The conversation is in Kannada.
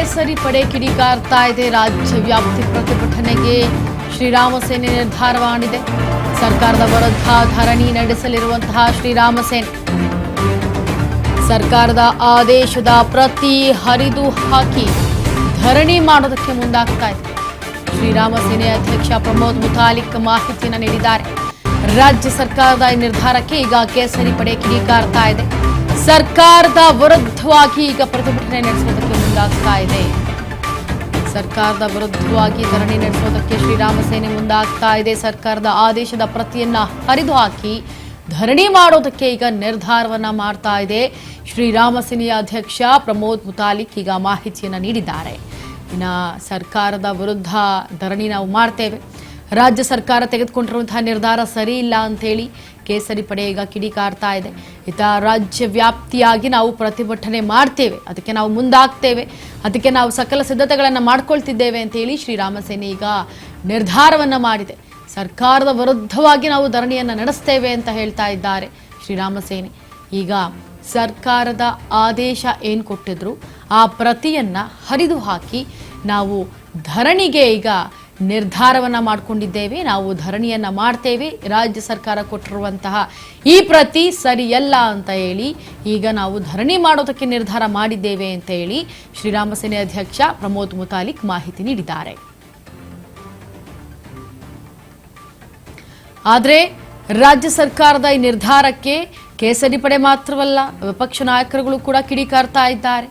ಕೇಸರಿ ಪಡೆ ಕಿಡಿಕಾರ್ತಾ ಇದೆ. ರಾಜ್ಯ ವ್ಯಾಪ್ತಿ ಪ್ರತಿಭಟನೆಗೆ ಶ್ರೀರಾಮ ಸೇನೆ ನಿರ್ಧಾರ ಮಾಡಿದೆ. ಸರ್ಕಾರದ ವಿರುದ್ಧ ಧರಣಿ ನಡೆಸಲಿರುವಂತಹ ಶ್ರೀರಾಮ ಸೇನೆ ಸರ್ಕಾರದ ಆದೇಶದ ಪ್ರತಿ ಹರಿದು ಹಾಕಿ ಧರಣಿ ಮಾಡೋದಕ್ಕೆ ಮುಂದಾಗ್ತಾ ಇದೆ. ಶ್ರೀರಾಮ ಸೇನೆ ಅಧ್ಯಕ್ಷ ಪ್ರಮೋದ್ ಮುತಾಲಿಕ್ ಮಾಹಿತಿಯನ್ನು ನೀಡಿದ್ದಾರೆ. ರಾಜ್ಯ ಸರ್ಕಾರದ ಈ ನಿರ್ಧಾರಕ್ಕೆ ಈಗ ಕೇಸರಿ ಪಡೆ ಕಿಡಿಕಾರ್ತಾ ಇದೆ. ಸರ್ಕಾರದ ವಿರುದ್ಧವಾಗಿ ಈಗ ಪ್ರತಿಭಟನೆ ನಡೆಸುವುದಕ್ಕೆ ಮುಂದಾಗ್ತಾ ಇದೆ. ಸರ್ಕಾರದ ವಿರುದ್ಧವಾಗಿ ಧರಣಿ ನಡೆಸುವುದಕ್ಕೆ ಶ್ರೀರಾಮ ಸೇನೆ ಮುಂದಾಗ್ತಾ ಇದೆ. ಸರ್ಕಾರದ ಆದೇಶದ ಪ್ರತಿಯನ್ನ ಹರಿದು ಹಾಕಿ ಧರಣಿ ಮಾಡೋದಕ್ಕೆ ಈಗ ನಿರ್ಧಾರವನ್ನ ಮಾಡ್ತಾ ಇದೆ. ಶ್ರೀರಾಮ ಸೇನೆಯ ಅಧ್ಯಕ್ಷ ಪ್ರಮೋದ್ ಮುತಾಲಿಕ್ ಈಗ ಮಾಹಿತಿಯನ್ನ ನೀಡಿದ್ದಾರೆ. ಇನ್ನು ಸರ್ಕಾರದ ವಿರುದ್ಧ ಧರಣಿ ನಾವು ಮಾಡ್ತೇವೆ, ರಾಜ್ಯ ಸರ್ಕಾರ ತೆಗೆದುಕೊಂಡಿರುವಂತಹ ನಿರ್ಧಾರ ಸರಿ ಇಲ್ಲ ಅಂತೇಳಿ ಕೇಸರಿ ಪಡೆ ಈಗ ಕಿಡಿಕಾರ್ತಾ ಇದೆ. ರಾಜ್ಯ ವ್ಯಾಪ್ತಿಯಾಗಿ ನಾವು ಪ್ರತಿಭಟನೆ ಮಾಡ್ತೇವೆ, ಅದಕ್ಕೆ ನಾವು ಮುಂದಾಗ್ತೇವೆ, ಅದಕ್ಕೆ ನಾವು ಸಕಲ ಸಿದ್ಧತೆಗಳನ್ನು ಮಾಡ್ಕೊಳ್ತಿದ್ದೇವೆ ಅಂತೇಳಿ ಶ್ರೀರಾಮ ಸೇನೆ ಈಗ ನಿರ್ಧಾರವನ್ನ ಮಾಡಿದೆ. ಸರ್ಕಾರದ ವಿರುದ್ಧವಾಗಿ ನಾವು ಧರಣಿಯನ್ನು ನಡೆಸ್ತೇವೆ ಅಂತ ಹೇಳ್ತಾ ಇದ್ದಾರೆ ಶ್ರೀರಾಮ ಸೇನೆ. ಈಗ ಸರ್ಕಾರದ ಆದೇಶ ಏನು ಕೊಟ್ಟಿದ್ರು ಆ ಪ್ರತಿಯನ್ನ ಹರಿದು ಹಾಕಿ ನಾವು ಧರಣಿಗೆ ಈಗ ನಿರ್ಧಾರವನ್ನ ಮಾಡಿಕೊಂಡಿದ್ದೇವೆ. ನಾವು ಧರಣಿಯನ್ನ ಮಾಡ್ತೇವೆ, ರಾಜ್ಯ ಸರ್ಕಾರ ಕೊಟ್ಟಿರುವಂತಹ ಈ ಪ್ರತಿ ಸರಿಯಲ್ಲ ಅಂತ ಹೇಳಿ ಈಗ ನಾವು ಧರಣಿ ಮಾಡೋದಕ್ಕೆ ನಿರ್ಧಾರ ಮಾಡಿದ್ದೇವೆ ಅಂತ ಹೇಳಿ ಶ್ರೀರಾಮ ಸೇನೆ ಅಧ್ಯಕ್ಷ ಪ್ರಮೋದ್ ಮುತಾಲಿಕ್ ಮಾಹಿತಿ ನೀಡಿದ್ದಾರೆ. ಆದರೆ ರಾಜ್ಯ ಸರ್ಕಾರದ ಈ ನಿರ್ಧಾರಕ್ಕೆ ಕೇಸರಿ ಪಡೆ ಮಾತ್ರವಲ್ಲ, ವಿಪಕ್ಷ ನಾಯಕರುಗಳು ಕೂಡ ಕಿಡಿಕಾರ್ತಾ ಇದ್ದಾರೆ.